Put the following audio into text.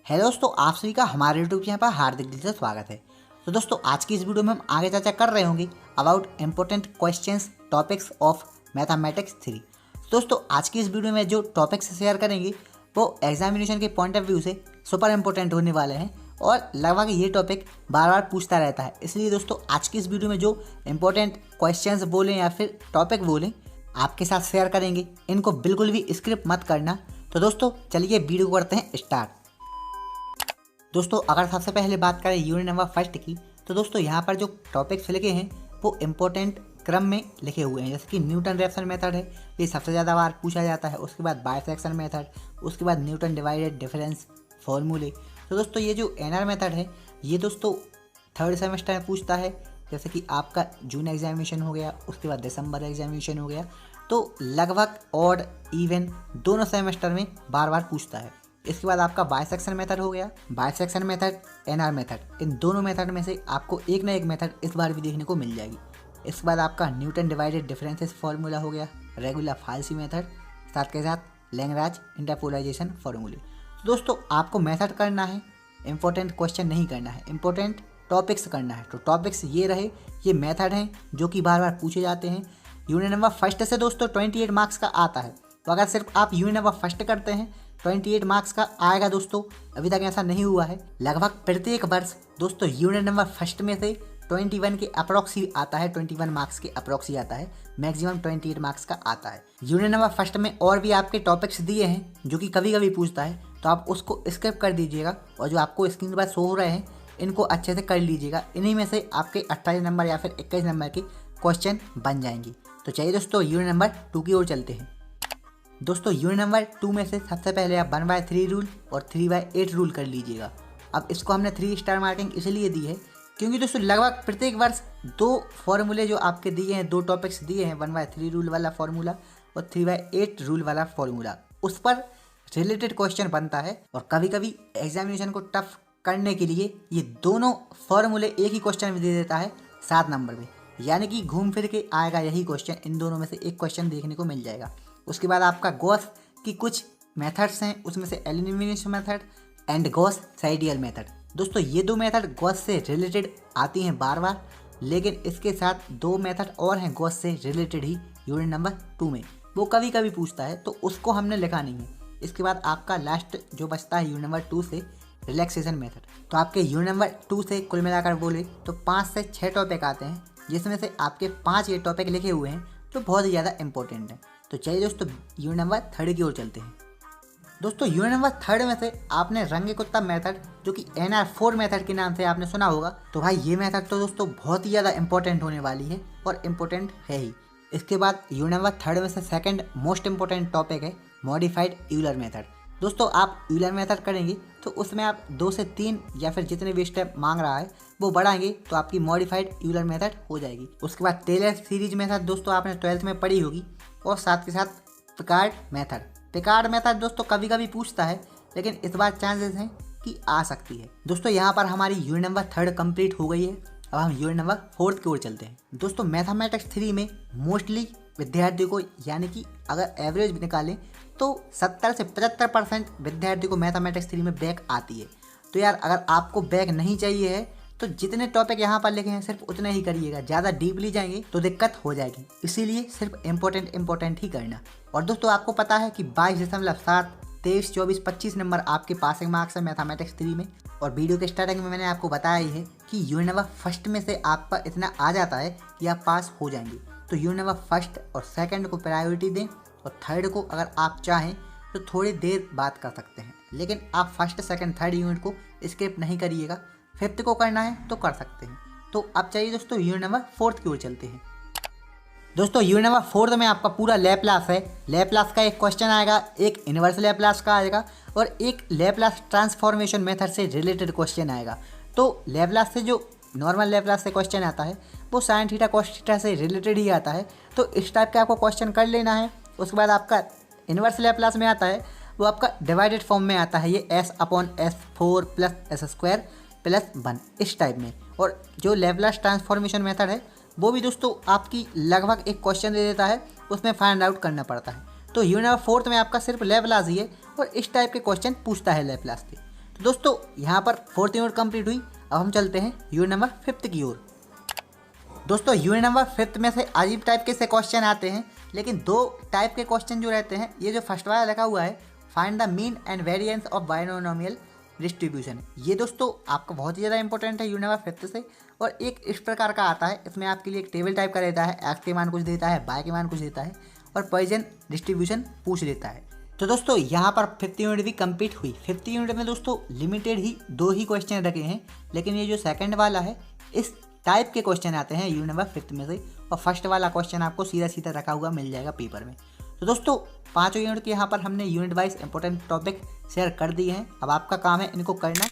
Hello दोस्तों, आप सभी का हमारे यूट्यूब चैनल पर हार्दिक दिल से स्वागत है। तो दोस्तों, आज की इस वीडियो में हम आगे चर्चा कर रहे होंगे about important questions topics of mathematics 3। दोस्तों, आज की इस वीडियो में जो टॉपिक्स शेयर करेंगे वो एग्जामिनेशन के पॉइंट ऑफ व्यू से सुपर इम्पोर्टेंट होने वाले हैं और लगभग ये टॉपिक बार बार पूछता रहता है। इसलिए दोस्तों, आज की इस वीडियो में जो इम्पोर्टेंट क्वेश्चंस बोलें या फिर टॉपिक बोलें आपके साथ शेयर करेंगे, इनको बिल्कुल भी स्किप मत करना। तो दोस्तों, चलिए वीडियो करते हैं स्टार्ट। दोस्तों, अगर सबसे पहले बात करें यूनिट नंबर फर्स्ट की, तो दोस्तों यहाँ पर जो टॉपिक्स लिखे हैं वो इम्पोर्टेंट क्रम में लिखे हुए हैं। जैसे कि न्यूटन रेफ्सन मेथड है, ये सबसे ज़्यादा बार पूछा जाता है। उसके बाद बाइसेक्शन मेथड, उसके बाद न्यूटन डिवाइडेड डिफरेंस फॉर्मूले। तो दोस्तों, ये जो एनआर मेथड है ये दोस्तों थर्ड सेमेस्टर में पूछता है। जैसे कि आपका जून एग्जामिनेशन हो गया, उसके बाद दिसंबर एग्जामिनेशन हो गया, तो लगभग ऑड इवन दोनों सेमेस्टर में बार बार पूछता है। इसके बाद आपका बाइसेक्शन मेथड हो गया, बाइसेक्शन मेथड, एनआर मेथड, इन दोनों मेथड में से आपको एक ना एक मेथड इस बार भी देखने को मिल जाएगी। इसके बाद आपका न्यूटन डिवाइडेड डिफरेंसेस फार्मूला हो गया, रेगुलर फाल्सी मेथड, साथ के साथ लैग्रांज इंटरपोलाइजेशन फार्मूले। तो दोस्तों, आपको मेथड करना है, इंपॉर्टेंट क्वेश्चन नहीं करना है, इंपॉर्टेंट टॉपिक्स करना है। तो टॉपिक्स ये रहे, ये मेथड हैं जो कि बार बार पूछे जाते हैं। यूनिट नंबर फर्स्ट से दोस्तों 28 मार्क्स का आता है। तो अगर सिर्फ आप यूनिट नंबर फर्स्ट करते हैं 28 मार्क्स का आएगा। दोस्तों, अभी तक ऐसा नहीं हुआ है। लगभग प्रत्येक वर्ष दोस्तों यूनिट नंबर फर्स्ट में से 21 के अप्रॉक्सी आता है, 21 मार्क्स के अप्रॉक्सी आता है, मैक्सिमम 28 मार्क्स का आता है। यूनिट नंबर फर्स्ट में और भी आपके टॉपिक्स दिए हैं जो कि कभी कभी पूछता है, तो आप उसको स्किप कर दीजिएगा और जो आपको स्क्रीन पर शो हो रहे हैं इनको अच्छे से कर लीजिएगा। इन्हीं में से आपके 28 नंबर या फिर 21 नंबर के क्वेश्चन बन जाएंगे। तो चलिए दोस्तों, यूनिट नंबर 2 की ओर चलते हैं। दोस्तों, यूनिट नंबर 2 में से सबसे पहले आप 1/3 रूल और 3/8 रूल कर लीजिएगा। अब इसको हमने 3 स्टार मार्किंग इसलिए दी है क्योंकि दोस्तों लगभग प्रत्येक वर्ष 2 फॉर्मूले जो आपके दिए हैं, 2 टॉपिक्स दिए हैं, 1/3 रूल वाला फॉर्मूला और 3/8 रूल वाला फॉर्मूला, उस पर रिलेटेड क्वेश्चन बनता है। और कभी कभी एग्जामिनेशन को टफ करने के लिए ये दोनों फॉर्मूले एक ही क्वेश्चन में दे देता है 7 नंबर में, यानी कि घूम फिर के आएगा यही क्वेश्चन, इन दोनों में से एक क्वेश्चन देखने को मिल जाएगा। उसके बाद आपका गॉस की कुछ मेथड्स हैं, उसमें से elimination method and Gauss Seidel method. दोस्तों, ये 2 मेथड गॉस से रिलेटेड आती हैं बार बार, लेकिन इसके साथ 2 मेथड और हैं गॉस से रिलेटेड ही यूनिट नंबर 2 में, वो कभी कभी पूछता है, तो उसको हमने लिखा नहीं है। इसके बाद आपका लास्ट जो बचता है यूनिट नंबर 2 से रिलैक्सेशन मेथड। तो आपके यूनिट नंबर 2 से कुल मिलाकर बोले तो 5 से 6 टॉपिक आते हैं, जिसमें से आपके 5 ये टॉपिक लिखे हुए हैं जो बहुत ही ज़्यादा इंपॉर्टेंट है। तो चलिए दोस्तों, यूनिट नंबर 3 की ओर चलते हैं। दोस्तों, यूनिट नंबर 3 में से आपने रंगे कुत्ता मेथड, जो कि NR4 मेथड के नाम से आपने सुना होगा, तो भाई ये मेथड तो दोस्तों बहुत ही ज़्यादा इंपॉर्टेंट होने वाली है और इम्पोर्टेंट है ही। इसके बाद यूनिट नंबर 3 में से सेकंड मोस्ट इंपॉर्टेंट टॉपिक है मॉडिफाइड यूलर मेथड। दोस्तों, आप यूलर मेथड करेंगे तो उसमें आप 2 से 3 या फिर जितने भी स्टेप मांग रहा है वो बढ़ाएंगे तो आपकी मॉडिफाइड यूलर मेथड हो जाएगी। उसके बाद टेलर सीरीज मेथड दोस्तों आपने 12th में पढ़ी होगी, और साथ के साथ पिकार्ड मेथड। पिकार्ड मेथड दोस्तों कभी कभी पूछता है, लेकिन इस बार चांसेस हैं कि आ सकती है। दोस्तों, यहाँ पर हमारी यूनिट नंबर 3 कंप्लीट हो गई है। अब हम यूनिट नंबर 4 की ओर चलते हैं। दोस्तों, मैथमेटिक्स 3 में मोस्टली विद्यार्थी को, यानी कि अगर एवरेज भी निकालें तो 70 से 75% विद्यार्थी को मैथमेटिक्स 3 में बैक आती है। तो यार, अगर आपको बैक नहीं चाहिए है तो जितने टॉपिक यहाँ पर लिखे हैं सिर्फ उतने ही करिएगा, ज़्यादा डीपली जाएंगे तो दिक्कत हो जाएगी। इसीलिए सिर्फ इंपॉर्टेंट ही करना। और दोस्तों, आपको पता है कि 22.7, 23, 24, 25 नंबर आपके पासिंग मार्क्स है मैथमेटिक्स 3 में। और वीडियो के स्टार्टिंग में मैंने आपको बताया ही है कि यूनिट नंबर फर्स्ट में से आपका इतना आ जाता है कि आप पास हो जाएंगे। तो यूनिट नंबर फर्स्ट और सेकंड को प्रायोरिटी दें, और थर्ड को अगर आप चाहें तो थोड़ी देर बात कर सकते हैं, लेकिन आप फर्स्ट, सेकंड, थर्ड यूनिट को स्किप नहीं करिएगा। 5th को करना है तो कर सकते हैं। तो अब चाहिए दोस्तों यूनिट नंबर 4 की ओर चलते हैं। दोस्तों, यूनिट नंबर 4 में आपका पूरा लैप्लास है। लैप्लास का एक क्वेश्चन आएगा, एक इनवर्स लैप्लास का आएगा और एक लैप्लास ट्रांसफॉर्मेशन मेथड से रिलेटेड क्वेश्चन आएगा। तो लैप्लास से जो नॉर्मल लैप्लास से क्वेश्चन आता है वो साइन थीटा कॉस थीटा से रिलेटेड ही आता है, तो इस टाइप का आपको क्वेश्चन कर लेना है। उसके बाद आपका इनवर्स लैप्लास में आता है, वो आपका डिवाइडेड फॉर्म में आता है, ये S/S4 + S² + 1 इस टाइप में। और जो लैप्लास ट्रांसफॉर्मेशन मेथड है वो भी दोस्तों आपकी लगभग एक क्वेश्चन दे देता है, उसमें फाइंड आउट करना पड़ता है। तो यूनिट नंबर 4 में आपका सिर्फ लैप्लास ही है और इस टाइप के क्वेश्चन पूछता है लैप्लास के। तो दोस्तों यहाँ पर 4th यूनिट कंप्लीट हुई। अब हम चलते हैं यूनिट नंबर 5th की ओर। दोस्तों यूनिट नंबर 5th में से अजीब टाइप के से क्वेश्चन आते हैं, लेकिन 2 टाइप के क्वेश्चन जो रहते हैं, ये जो फर्स्ट वाला लिखा हुआ है find the mean and variance of binomial distribution, ये दोस्तों आपका बहुत ही ज़्यादा इंपॉर्टेंट है यूनिट नंबर 5th से। और एक इस प्रकार का आता है, इसमें आपके लिए एक टेबल टाइप का रहता है, एक्स के मान कुछ देता है, वाई के मान कुछ देता है और पॉइजन डिस्ट्रीब्यूशन पूछ लेता है। तो दोस्तों यहाँ पर 5th यूनिट भी कंप्लीट हुई। 5th यूनिट में दोस्तों लिमिटेड ही 2 ही क्वेश्चन रखे हैं, लेकिन ये जो सेकंड वाला है इस टाइप के क्वेश्चन आते हैं यूनिट नंबर 5th में से, और फर्स्ट वाला क्वेश्चन आपको सीधा सीधा रखा हुआ मिल जाएगा पेपर में। तो दोस्तों 5 यूनिट के यहाँ पर हमने unit wise important topic share कर दिए हैं। अब आपका काम है इनको करना।